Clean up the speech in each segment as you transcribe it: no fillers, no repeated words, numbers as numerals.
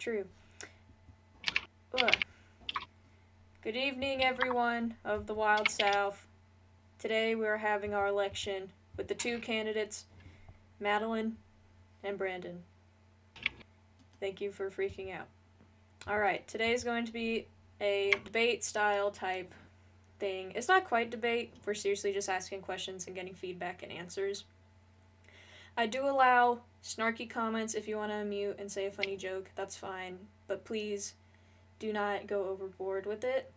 true. Ugh. Good evening, everyone of the Wild South. Today we are having our election with the two candidates, Madeline and Brandon. Thank you for freaking out. Alright, today is going to be a debate style type thing. It's not quite debate, we're seriously just asking questions and getting feedback and answers. I do allow snarky comments if you want to unmute and say a funny joke, that's fine, but please do not go overboard with it.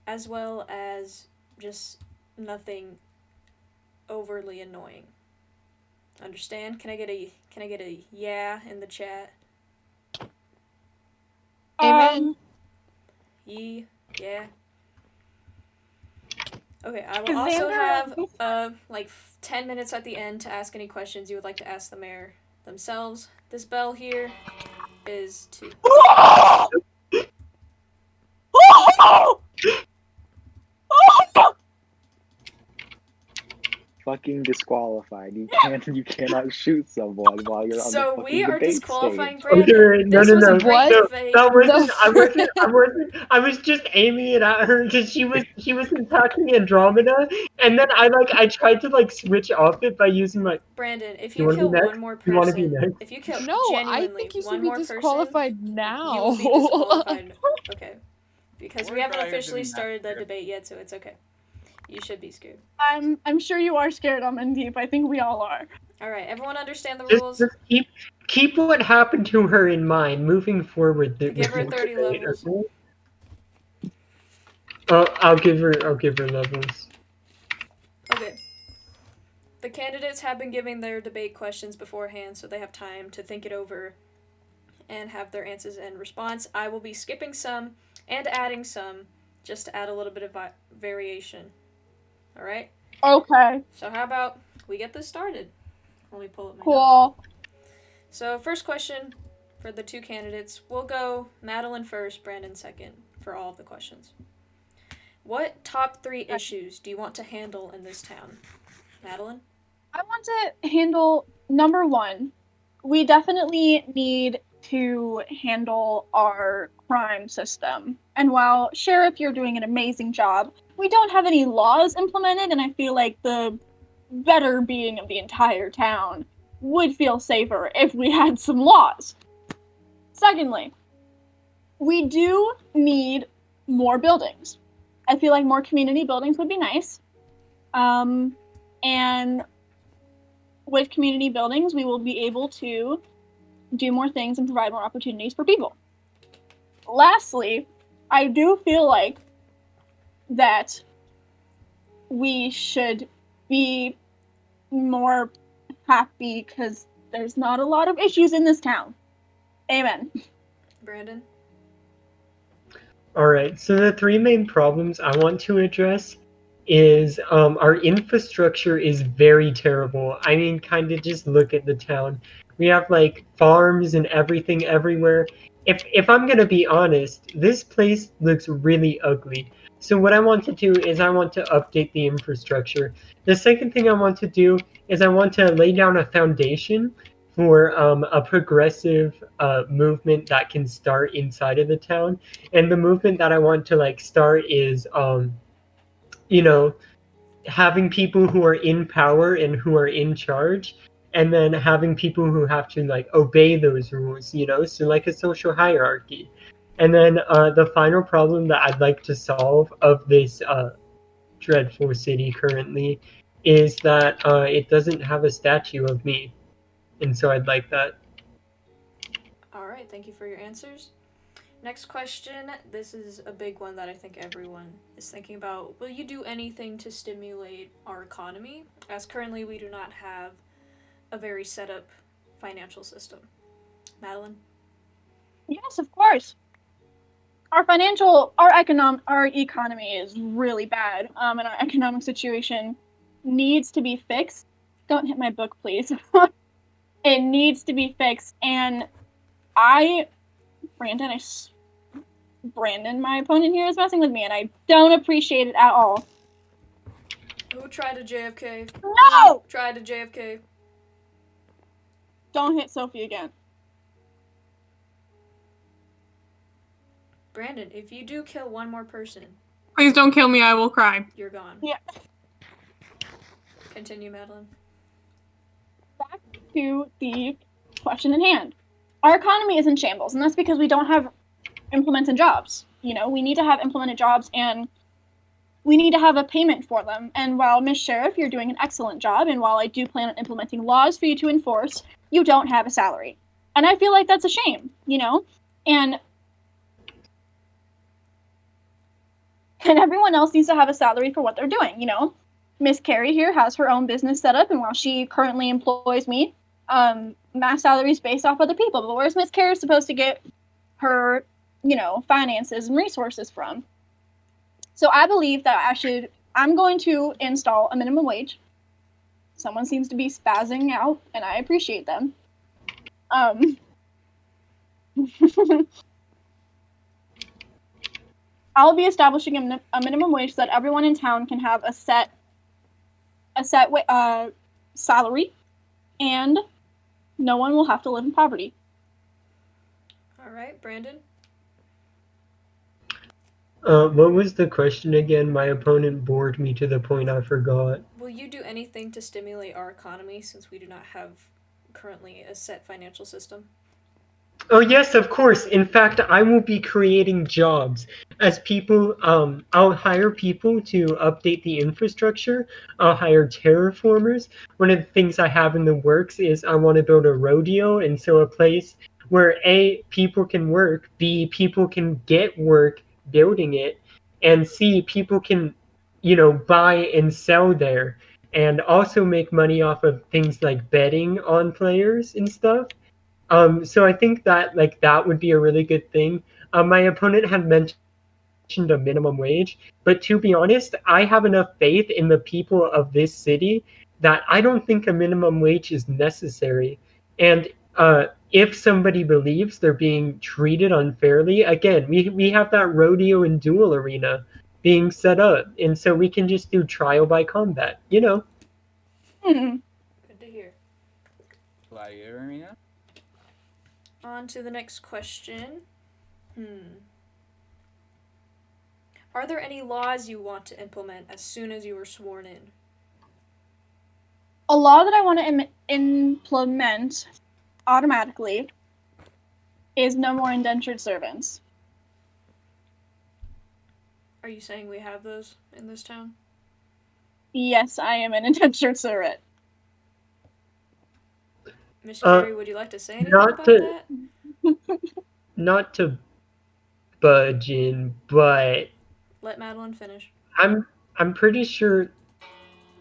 As well as just nothing overly annoying. Understand? Can I get a yeah in the chat? Amen. Yeah. Okay, I will also have 10 minutes at the end to ask any questions you would like to ask the mayor themselves. This bell here is to Fucking disqualified. You cannot shoot someone while you're on the So fucking we are debate disqualifying stage. Brandon. No, This no, was no. a great What? debate. That wasn't. The I wasn't. I was just aiming it at her because she was attacking Andromeda, and then I tried to like switch off it by using my. Brandon, if You you want to kill be next? one more You want to be person, next? if you kill No, I genuinely think you one should be more person, disqualified you now. will be disqualified. Okay. Because we We're haven't not even officially doing that started the here. debate yet, so it's okay. You should be scared. I'm sure you are scared, Deep. I think we all are. Alright, everyone understand the Just, rules? just keep what happened to her in mind moving forward. Give her 30 levels. Okay? Oh, I'll give her levels. Okay. The candidates have been giving their debate questions beforehand, so they have time to think it over and have their answers in response. I will be skipping some and adding some just to add a little bit of variation. Alright? Okay, So how about we get this started? Let me pull up my notes. cool. So first question for the two candidates, we'll go Madeline first, Brandon second for all of the questions. What top 3 issues do you want to handle in this town? Madeline? I want to handle number 1. We definitely need to handle our crime system. And while Sheriff, you're doing an amazing job, we don't have any laws implemented, and I feel like the better being of the entire town would feel safer if we had some laws. Secondly, we do need more buildings. I feel like more community buildings would be nice. And with community buildings, we will be able to do more things and provide more opportunities for people. Lastly, I do feel like that we should be more happy because there's not a lot of issues in this town. Amen. Brandon? Alright, so the 3 main problems I want to address is our infrastructure is very terrible. I mean, kind of just look at the town. We have like farms and everything everywhere. If I'm gonna be honest, this place looks really ugly. So what I want to do is I want to update the infrastructure. The second thing I want to do is I want to lay down a foundation for a progressive movement that can start inside of the town. And the movement that I want to like start is having people who are in power and who are in charge, and then having people who have to like obey those rules, so like a social hierarchy. And then the final problem that I'd like to solve of this dreadful city currently is that it doesn't have a statue of me, and so I'd like that. Alright, thank you for your answers. Next question. This is a big one that I think everyone is thinking about. Will you do anything to stimulate our economy? As currently we do not have a very set up financial system. Madeline? Yes, of course. Our economy is really bad, and our economic situation needs to be fixed. Don't hit my book, please. It needs to be fixed, and Brandon, my opponent here, is messing with me, and I don't appreciate it at all. Who tried a JFK? No! Who tried a JFK? Don't hit Sophie again. Brandon, if you do kill one more person, Please don't kill me, I will cry. you're gone. Yeah. Continue, Madeline. Back to the question in hand. Our economy is in shambles, and that's because we don't have implemented jobs. You know, we need to have implemented jobs, and we need to have a payment for them. And while, Miss Sheriff, you're doing an excellent job, and while I do plan on implementing laws for you to enforce, you don't have a salary. And I feel like that's a shame, you know? And everyone else needs to have a salary for what they're doing, you know? Miss Karrie here has her own business set up, and while she currently employs me, my salary is based off other people. But where's Miss Karrie supposed to get her, you know, finances and resources from? So I believe that I'm going to install a minimum wage. Someone seems to be spazzing out, and I appreciate them. I'll be establishing a minimum wage so that everyone in town can have a set salary, and no one will have to live in poverty. All right, Brandon. What was the question again? My opponent bored me to the point I forgot. Will you do anything to stimulate our economy since we do not have currently a set financial system? Oh yes, of course. In fact, I will be creating jobs as people. I'll hire people to update the infrastructure. I'll hire terraformers. One of the things I have in the works is I want to build a rodeo, and so a place where A, people can work, B, people can get work building it, and C, people can, you know, buy and sell there, and also make money off of things like betting on players and stuff. So I think that that would be a really good thing. My opponent had mentioned a minimum wage, but to be honest, I have enough faith in the people of this city that I don't think a minimum wage is necessary. And if somebody believes they're being treated unfairly, again, we have that rodeo and duel arena being set up, and so we can just do trial by combat, you know. Good to hear. Gladiator arena. On to the next question. Are there any laws you want to implement as soon as you are sworn in? A law that I want to implement automatically is no more indentured servants. Are you saying we have those in this town? Yes, I am an indentured servant. Miss Karrie, would you like to say anything about that? Not to budge in, but Let Madeline finish. I'm pretty sure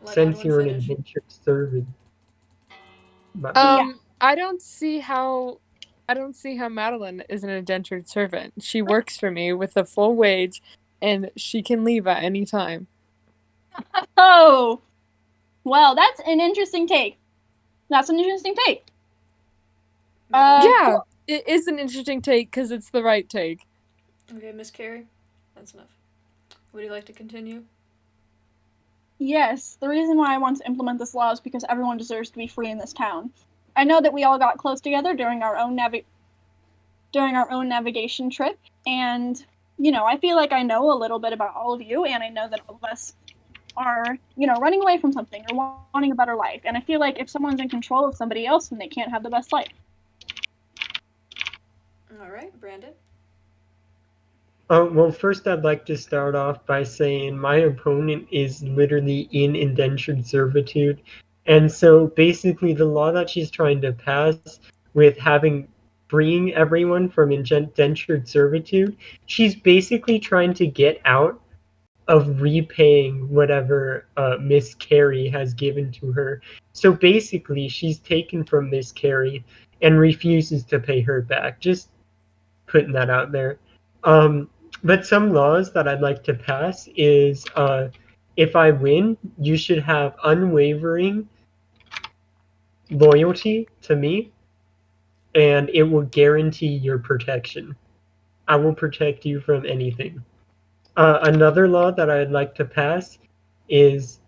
Let since Madeline you're an finish. indentured servant. I don't see how Madeline is an indentured servant. She works for me with a full wage, and she can leave at any time. Oh, well, that's an interesting take. Yeah, it is an interesting take because it's the right take. Okay, Miss Karrie, that's enough. Would you like to continue? Yes, the reason why I want to implement this law is because everyone deserves to be free in this town. I know that we all got close together during our own navigation trip, and you know, I feel like I know a little bit about all of you, and I know that all of us are, you know, running away from something or wanting a better life. And I feel like if someone's in control of somebody else, then they can't have the best life. All right, Brandon. Well, first I'd like to start off by saying my opponent is literally in indentured servitude. And so basically the law that she's trying to pass with freeing everyone from indentured servitude, she's basically trying to get out of repaying whatever Miss Karrie has given to her. So basically she's taken from Miss Karrie and refuses to pay her back. Just putting that out there. But some laws that I'd like to pass is if I win, you should have unwavering loyalty to me, and it will guarantee your protection. I will protect you from anything. Another law that I'd like to pass is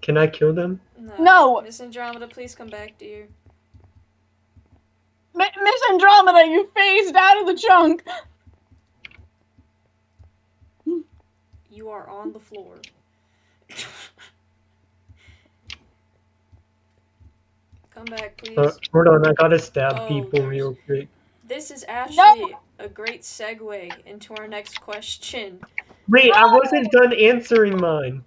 can I kill them? No. Miss Andromeda, please come back, dear. Miss Andromeda, you phased out of the chunk. You are on the floor. Come back, please. Hold on, I gotta stab Oh, people there's- real quick. This is actually a great segue into our next question. Wait, I wasn't done answering mine.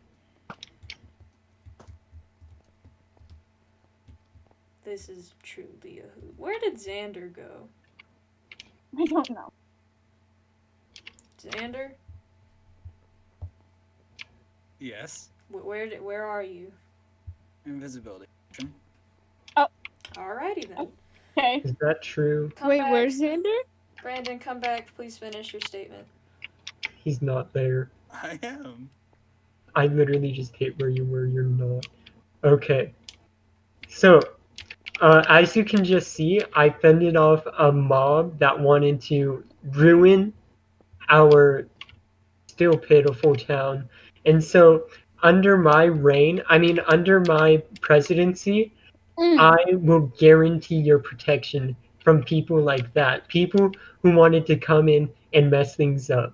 This is truly a hoot. Where did Xander go? I don't know. Xander? Yes. Where are you? Invisibility. Alrighty then. Okay. Is that true? Come Wait, back. where's Xander? Brandon, come back. Please finish your statement. He's not there. I am. I literally just hit where you were, you're not. Okay. So, as you can just see, I fended off a mob that wanted to ruin our still pitiful town. And so, under my reign, under my presidency, I will guarantee your protection from people like that. People who wanted to come in and mess things up.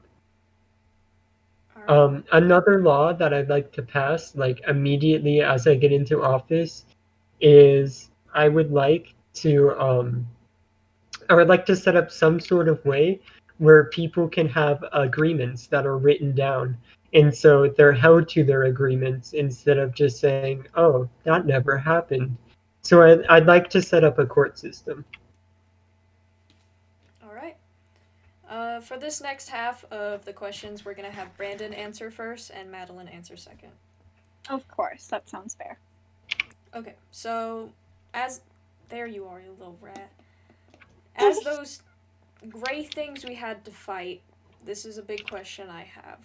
Alright. Another law that I'd like to pass, like immediately as I get into office, is I would like to set up some sort of way where people can have agreements that are written down, and so they're held to their agreements instead of just saying, "Oh, that never happened." So I'd like to set up a court system. Alright. For this next half of the questions, we're going to have Brandon answer first and Madeline answer second. Of course, that sounds fair. Okay, so there you are, you little rat. As those gray things we had to fight, this is a big question I have.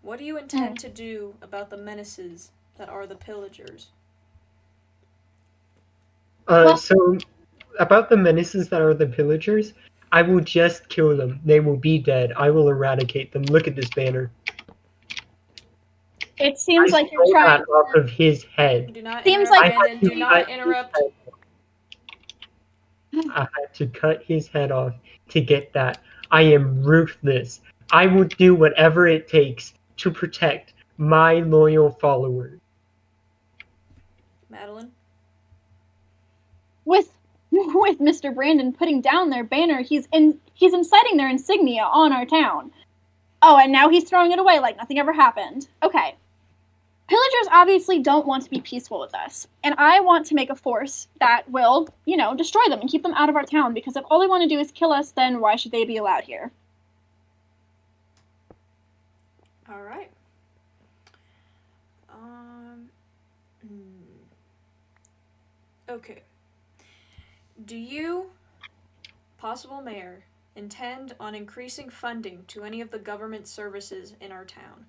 What do you intend to do about the menaces that are the Pillagers? So about the menaces that are the pillagers, I will just kill them. They will be dead. I will eradicate them. Look at this banner. It seems like you're stole trying. that off of his head. Do not Seems interrupt, like- Brandon. Do I not had to interrupt. cut I had to cut his head off to get that. I am ruthless. I will do whatever it takes to protect my loyal followers. Madeline? With Mr. Brandon putting down their banner, he's inciting their insignia on our town. Oh, and now he's throwing it away like nothing ever happened. Okay. Pillagers obviously don't want to be peaceful with us, and I want to make a force that will, destroy them and keep them out of our town, because if all they want to do is kill us, then why should they be allowed here? Alright. Okay. Do you, possible mayor, intend on increasing funding to any of the government services in our town?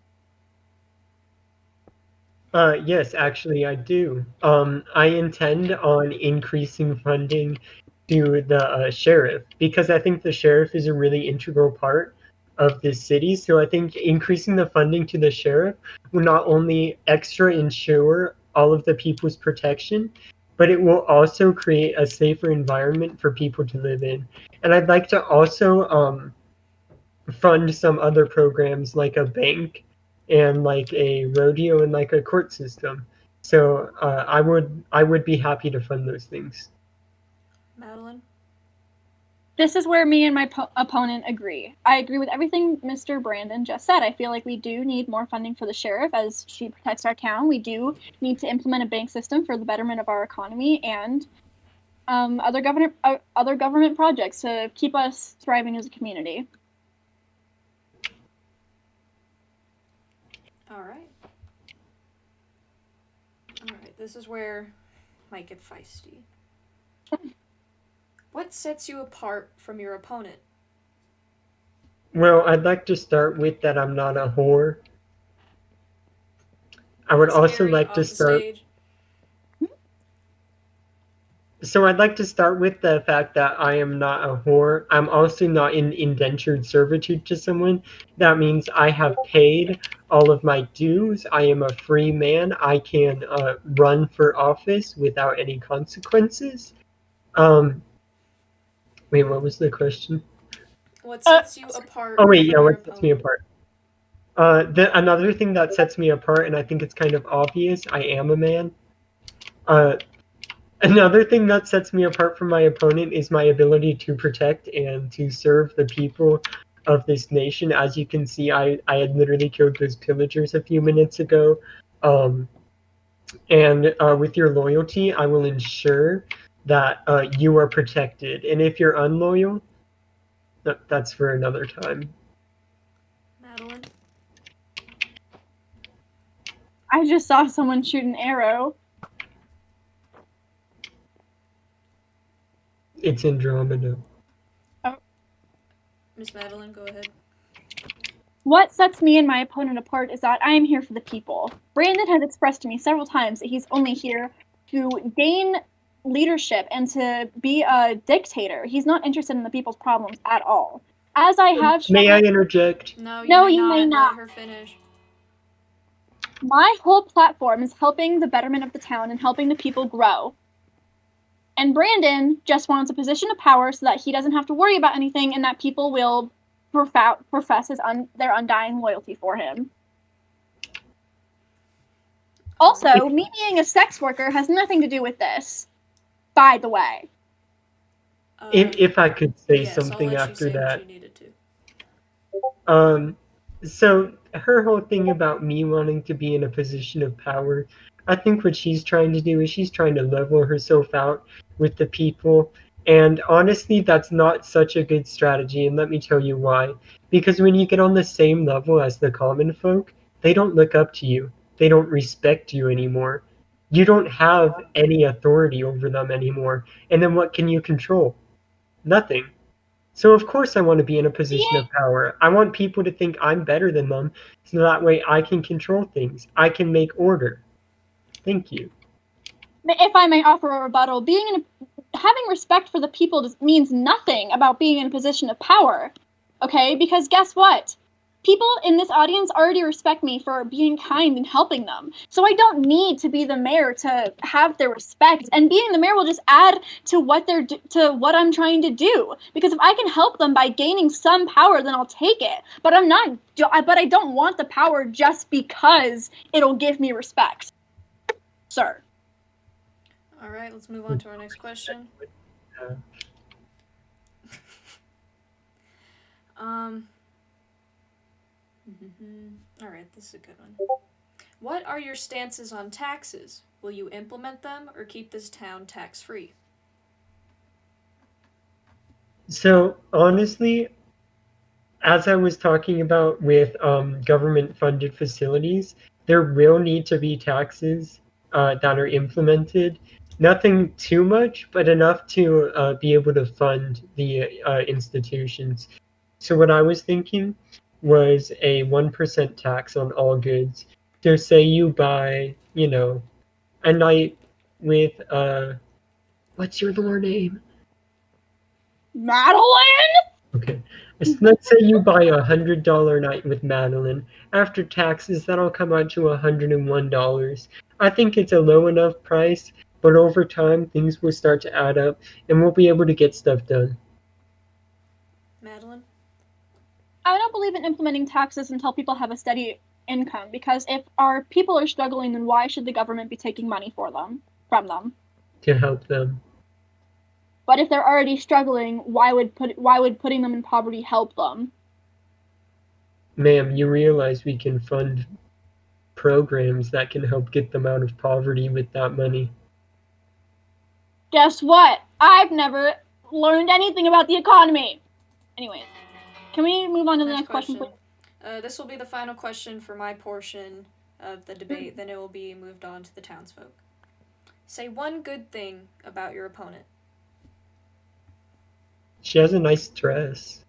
Yes, actually, I do. I intend on increasing funding to the sheriff, because I think the sheriff is a really integral part of this city. So I think increasing the funding to the sheriff will not only extra ensure all of the people's protection, but it will also create a safer environment for people to live in. And I'd like to also fund some other programs like a bank and like a rodeo and like a court system. So I would be happy to fund those things. Madeline? This is where me and my opponent agree. I agree with everything Mr. Brandon just said. I feel like we do need more funding for the sheriff as she protects our town. We do need to implement a bank system for the betterment of our economy and other government projects to keep us thriving as a community. Alright. Alright, this is where it might get feisty. What sets you apart from your opponent? Well, I'd like to start with that I'm not a whore. I would Miss also Karrie, like off to the start. stage. So I'd like to start with the fact that I am not a whore. I'm also not in indentured servitude to someone. That means I have paid all of my dues. I am a free man. I can run for office without any consequences. Um, wait, what was the question? What sets you apart Oh wait, yeah, from your what sets me opponent? apart? Another thing that sets me apart, and I think it's kind of obvious, I am a man. Uh, Another thing that sets me apart from my opponent is my ability to protect and to serve the people of this nation. As you can see, I had literally killed those pillagers a few minutes ago. And with your loyalty, I will ensure that you are protected. And if you're unloyal, that's for another time. Madeline? I just saw someone shoot an arrow. It's Andromeda. Miss Madeline, go ahead. What sets me and my opponent apart is that I am here for the people. Brandon has expressed to me several times that he's only here to gain leadership and to be a dictator. He's not interested in the people's problems at all. As I have shown, May I interject? No, No, may you not. may not. Let her finish. My whole platform is helping the betterment of the town and helping the people grow. And Brandon just wants a position of power so that he doesn't have to worry about anything and that people will profess their undying loyalty for him. Also, me being a sex worker has nothing to do with this, by the way. If I could say yes, I'll something let you after say that. what you needed to. So her whole thing about me wanting to be in a position of power, I think what she's trying to do is she's trying to level herself out with the people. And honestly, that's not such a good strategy, and let me tell you why. Because when you get on the same level as the common folk, they don't look up to you. They don't respect you anymore. You don't have any authority over them anymore. And then what can you control? Nothing. So of course I want to be in a position of power. I want people to think I'm better than them, so that way I can control things. I can make order. Thank you. If I may offer a rebuttal, having respect for the people means nothing about being in a position of power. Okay? Because guess what? People in this audience already respect me for being kind and helping them. So I don't need to be the mayor to have their respect. And being the mayor will just add to what I'm trying to do. Because if I can help them by gaining some power, then I'll take it. But I don't want the power just because it'll give me respect, sir. All right, let's move on to our next question. All right, this is a good one. What are your stances on taxes? Will you implement them or keep this town tax-free? So honestly, as I was talking about with government-funded facilities, there will need to be taxes that are implemented. Nothing too much, but enough to be able to fund the institutions. So what I was thinking was a 1% tax on all goods. So say you buy, a night with what's your lore name? Madeline? Okay. Let's say you buy $100 night with Madeline. After taxes, that'll come out to $101. I think it's a low enough price, but over time things will start to add up and we'll be able to get stuff done. Madeline? I don't believe in implementing taxes until people have a steady income, because if our people are struggling, then why should the government be taking money from them? To help them. But if they're already struggling, why would putting them in poverty help them? Ma'am, you realize we can fund programs that can help get them out of poverty with that money. Guess what? I've never learned anything about the economy. Anyways, can we move on to the next question, please? This will be the final question for my portion of the debate, then it will be moved on to the townsfolk. Say one good thing about your opponent. She has a nice dress.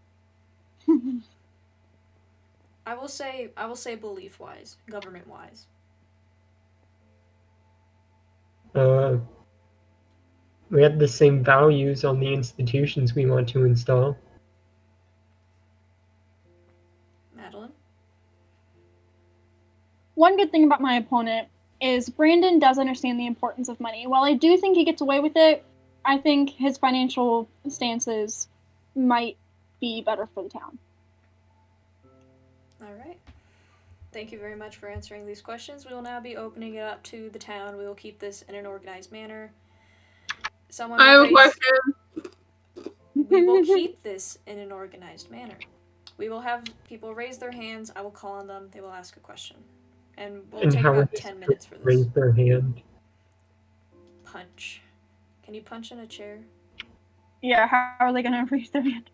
I will say belief-wise, government-wise. We have the same values on the institutions we want to install. Madeline? One good thing about my opponent is Brandon does understand the importance of money. While I do think he gets away with it, I think his financial stances might be better for the town. All right. Thank you very much for answering these questions. We will now be opening it up to the town. We will keep this in an organized manner. Someone I have a will raise... question. We will keep this in an organized manner. We will have people raise their hands. I will call on them. They will ask a question. And we'll And take how are about they 10 supposed minutes for to this. raise their hand? Punch. Can you punch in a chair? Yeah, how are they gonna raise their hand?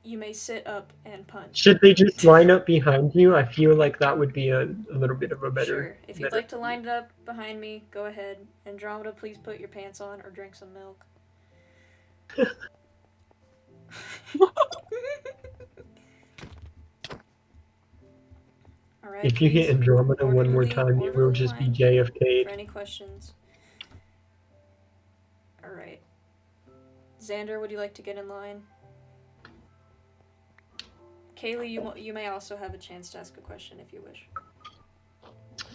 You may sit up and punch. Should they just line up behind you? I feel like that would be a little bit of a better... Sure. If you'd like to line it up behind me, go ahead. Andromeda, please put your pants on or drink some milk. All right, If you hit please. Andromeda one more Orderly- time, you will orderly just be line JFK'd. For any questions. All right. Xander, would you like to get in line? Kaylee, you may also have a chance to ask a question if you wish.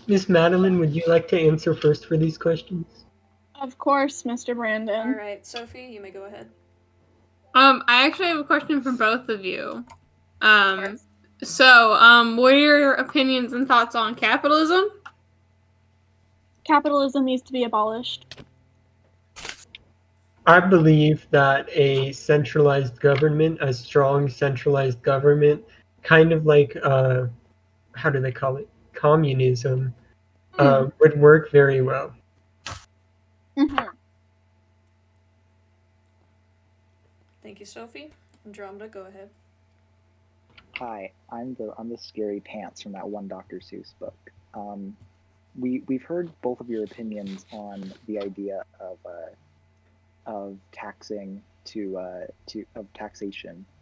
Miss Madeline, would you like to answer first for these questions? Of course, Mr. Brandon. All right, Sophie, you may go ahead. I actually have a question for both of you. course. What are your opinions and thoughts on capitalism? Capitalism needs to be abolished. I believe that a centralized government, a strong centralized government, kind of like, how do they call it? Communism, would work very well. Mm-hmm. Thank you, Sophie. Andromeda, go ahead. Hi, I'm the scary pants from that one Dr. Seuss book. We've heard both of your opinions on the idea of taxation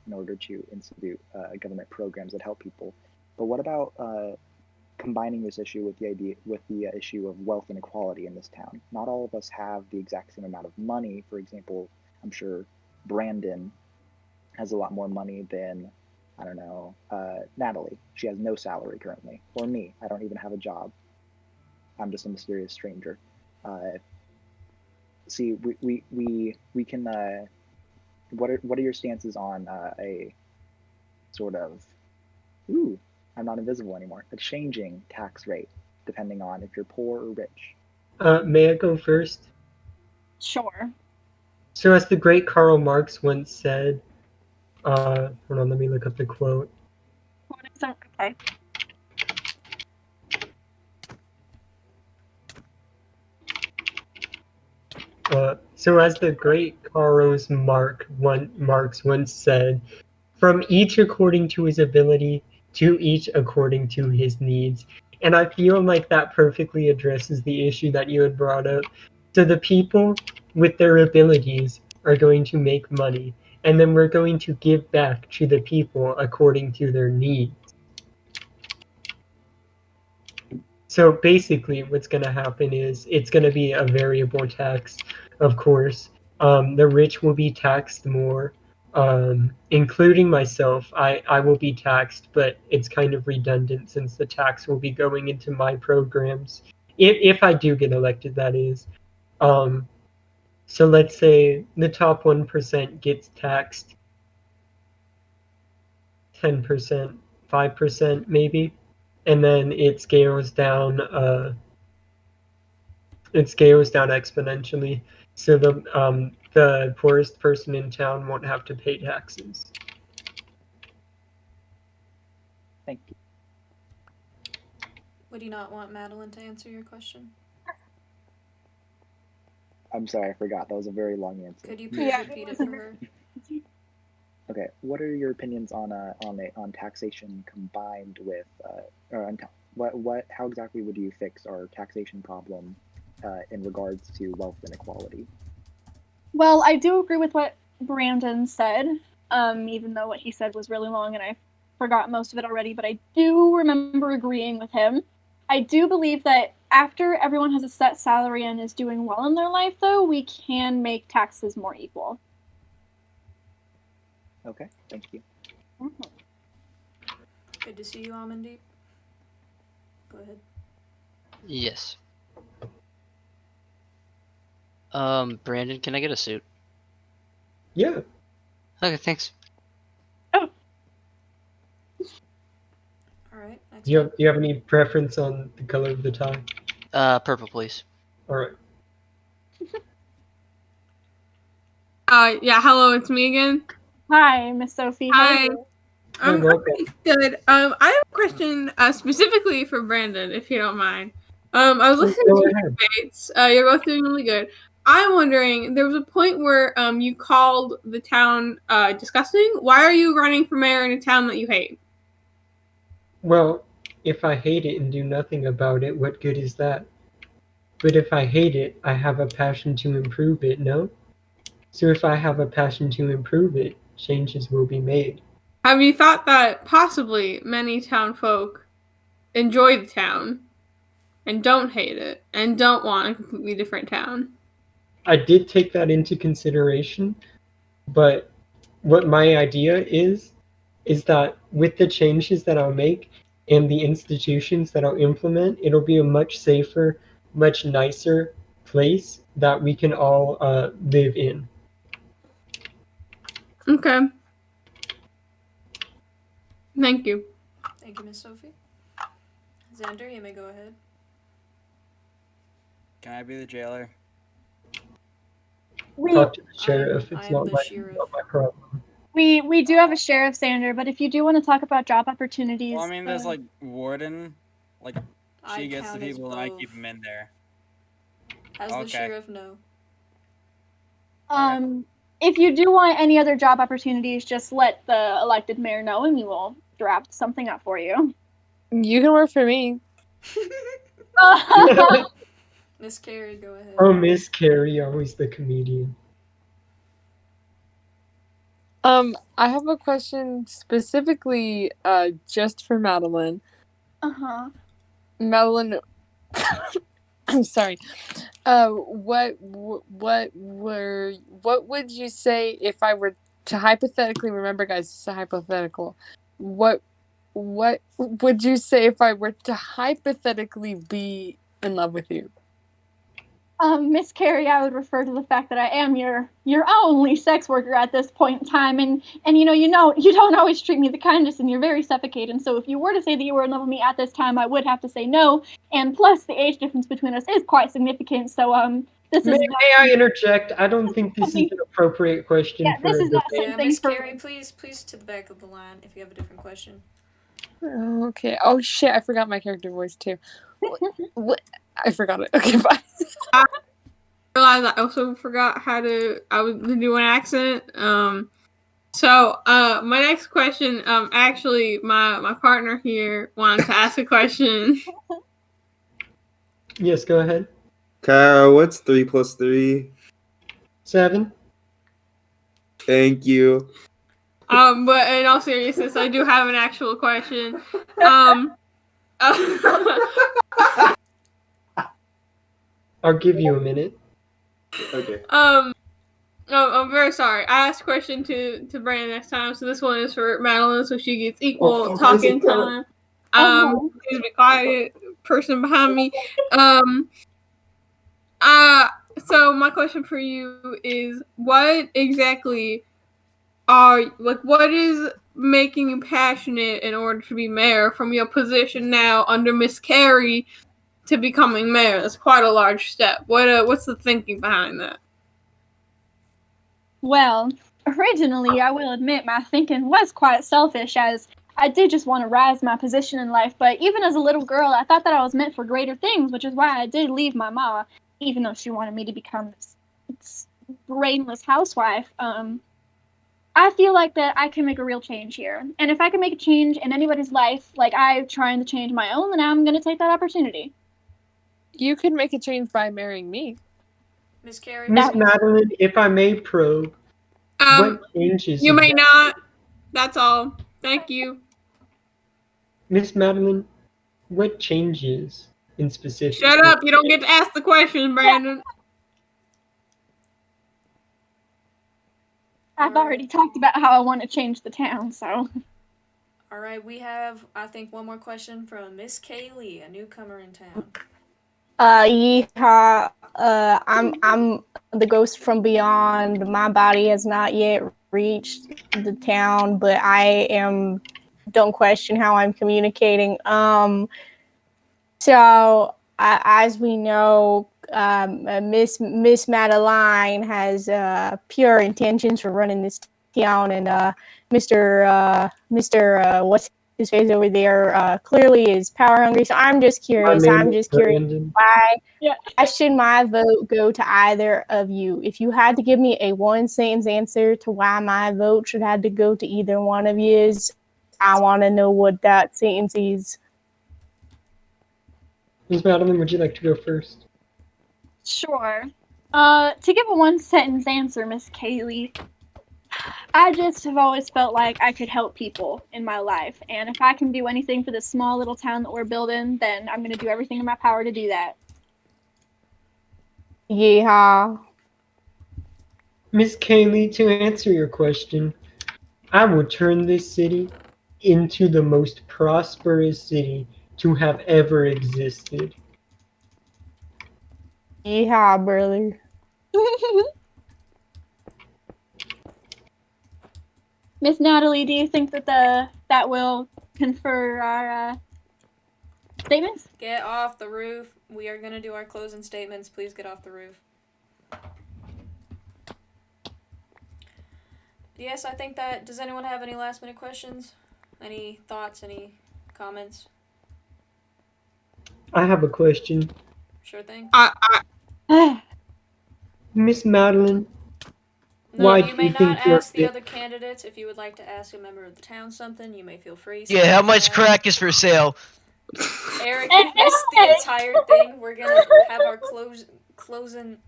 in order to institute government programs that help people. But what about combining this issue with the issue of wealth inequality in this town? Not all of us have the exact same amount of money. For example, I'm sure Brandon has a lot more money than, I don't know, Natalie. She has no salary currently. Or me. I don't even have a job. I'm just a mysterious stranger. See, we can. What are your stances on a sort of, ooh, I'm not invisible anymore, a changing tax rate depending on if you're poor or rich? May I go first? Sure. So as the great Karl Marx once said, hold on, let me look up the quote. Okay. So as the great Karl Marx once said, from each according to his ability, to each according to his needs. And I feel like that perfectly addresses the issue that you had brought up. So the people with their abilities are going to make money, and then we're going to give back to the people according to their needs. So basically what's going to happen is it's going to be a variable tax, of course. The rich will be taxed more, including myself. I will be taxed, but it's kind of redundant since the tax will be going into my programs. If I do get elected, that is. So let's say the top 1% gets taxed 10%, 5% maybe, and then it scales down exponentially, so the poorest person in town won't have to pay taxes. Thank you. Would you not want Madeline to answer your question? I'm sorry, I forgot. That was a very long answer. Could you please repeat it for her? Okay, what are your opinions on taxation combined with how exactly would you fix our taxation problem in regards to wealth inequality? Well, I do agree with what Brandon said, even though what he said was really long and I forgot most of it already, but I do remember agreeing with him. I do believe that after everyone has a set salary and is doing well in their life, though, we can make taxes more equal. Okay, thank you. Mhm. Good to see you, Amandeep. Go ahead. Yes. Brandon, can I get a suit? Yeah. Okay, thanks. All right. Next Do you up. have any preference on the color of the tie? Purple, please. All right. Yeah, hello, it's me again. Hi, Miss Sophie. How are Hi. you? You're I'm welcome. pretty good. I have a question specifically for Brandon, if you don't mind. I was listening Go to ahead. your debates. You're both doing really good. I'm wondering, there was a point where you called the town disgusting. Why are you running for mayor in a town that you hate? Well, if I hate it and do nothing about it, what good is that? But if I hate it, I have a passion to improve it, no? So if I have a passion to improve it, changes will be made. Have you thought that possibly many town folk enjoy the town and don't hate it and don't want a completely different town? I did take that into consideration, but what my idea is that with the changes that I'll make and the institutions that I'll implement, it'll be a much safer, much nicer place that we can all live in. Okay. Thank you. Thank you, Miss Sophie. Xander, you may go ahead. Can I be the jailer? Talk to the sheriff. I It's am not the my, sheriff. not my problem. We do have a sheriff, Xander, but if you do want to talk about job opportunities, Well, I mean, there's like warden. Like I she gets the count as people and I both. keep them in there. As the Okay. sheriff, no. if you do want any other job opportunities, just let the elected mayor know, and we will draft something up for you. You can work for me. Miss Karrie, go ahead. Oh, Miss Karrie, always the comedian. I have a question specifically just for Madeline. Madeline, I'm sorry. What would you say if I were to hypothetically, remember guys, it's a hypothetical. What would you say if I were to hypothetically be in love with you? Miss Karrie, I would refer to the fact that I am your only sex worker at this point in time, and you know you don't always treat me the kindest, and you're very suffocating. So if you were to say that you were in love with me at this time, I would have to say no. And plus, the age difference between us is quite significant. So this is May I interject? I don't think this is an appropriate question Yeah, for this a is not debate. Yeah, something Miss for. Karrie, please to the back of the line if you have a different question. Okay. Oh shit! I forgot my character voice too. What? I forgot it. Okay, bye. I realized I also forgot how to. I was to do an accent. So my next question. Actually, my partner here wanted to ask a question. Yes, go ahead. Kyle, what's 3 plus 3? 7. Thank you. But in all seriousness, I do have an actual question. I'll give you a minute. Okay. I'm very sorry. I asked a question to Brandon next time, so this one is for Madeline, so she gets equal talking time. Please be quiet, person behind me. So my question for you is, what exactly what is making you passionate in order to be mayor from your position now under Miss Karrie to becoming mayor? That's quite a large step. What's the thinking behind that? Well, originally, I will admit my thinking was quite selfish, as I did just want to rise my position in life. But even as a little girl, I thought that I was meant for greater things, which is why I did leave my ma, even though she wanted me to become this brainless housewife. I feel like that I can make a real change here, and if I can make a change in anybody's life, like I'm trying to change my own, then I'm gonna take that opportunity. You could make a change by marrying me. Miss Karrie, Miss please. Madeline, if I may probe, what changes? You may not. That's all. Thank you. Miss Madeline, what changes in specific. Shut up! You don't get to ask the question, Brandon. I've already talked about how I want to change the town, so. All right, we have, I think, one more question from Miss Kaylee, a newcomer in town. Yeehaw. I'm the ghost from beyond. My body has not yet reached the town, but I am. Don't question how I'm communicating. So as we know, Miss Madeline has pure intentions for running this town, and Mr. What's his face over there clearly is power hungry. So I'm just curious. Why should my vote go to either of you? If you had to give me a one sentence answer to why my vote should have to go to either one of you, I want to know what that sentence is. Miss Madeline, would you like to go first? Sure. To give a one sentence answer, Miss Kaylee, I just have always felt like I could help people in my life, and if I can do anything for this small little town that we're building, then I'm gonna do everything in my power to do that. Yeehaw. Miss Kaylee, to answer your question, I will turn this city into the most prosperous city to have ever existed. Yeehaw, brother. Miss Natalie, do you think that that will confer our statements? Get off the roof. We are going to do our closing statements. Please get off the roof. Yes, I think that... Does anyone have any last minute questions? Any thoughts? Any comments? I have a question. Sure thing. Miss Madeline, No, why you do may you not think you're ask the other candidates. If you would like to ask a member of the town something, you may feel free. Yeah, how much crack is for sale? Eric, you missed the entire thing. We're gonna have our closing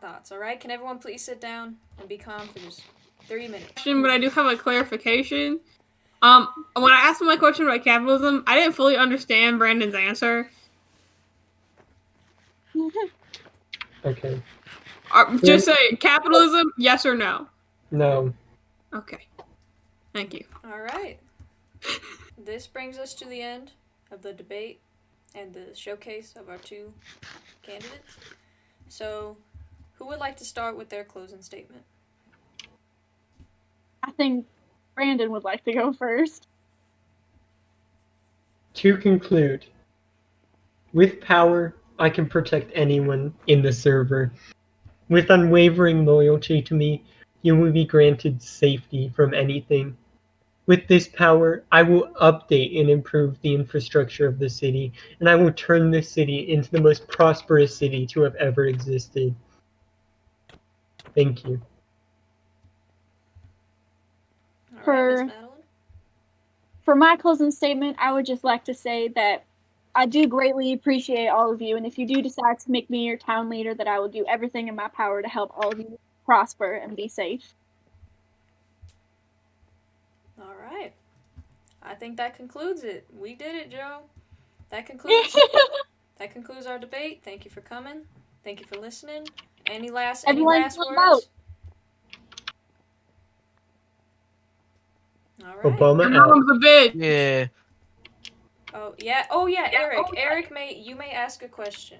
thoughts. All right? Can everyone please sit down and be calm for just 3 minutes? But I do have a clarification. When I asked him my question about capitalism, I didn't fully understand Brandon's answer. Okay. Just say capitalism, yes or no? No. Okay. Thank you. All right. This brings us to the end of the debate and the showcase of our two candidates. So, who would like to start with their closing statement? I think Brandon would like to go first. To conclude, with power, I can protect anyone in the server. With unwavering loyalty to me, you will be granted safety from anything. With this power, I will update and improve the infrastructure of the city, and I will turn this city into the most prosperous city to have ever existed. Thank you. All right, Miss Madeline. For my closing statement, I would just like to say that I do greatly appreciate all of you, and if you do decide to make me your town leader, that I will do everything in my power to help all of you prosper and be safe. All right. I think that concludes it. We did it, Joe. That concludes our debate. Thank you for coming. Thank you for listening. Any last words? All right. Obama out. A bit. Yeah. Oh yeah, Eric. Eric, you may ask a question.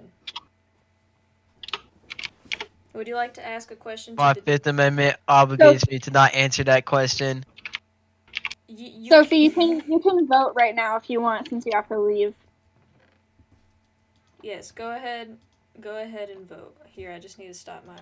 Would you like to ask a question? My Fifth Amendment obligates me to not answer that question. Sophie, you can vote right now if you want, since you have to leave. Yes, go ahead and vote. Here, I just need to stop my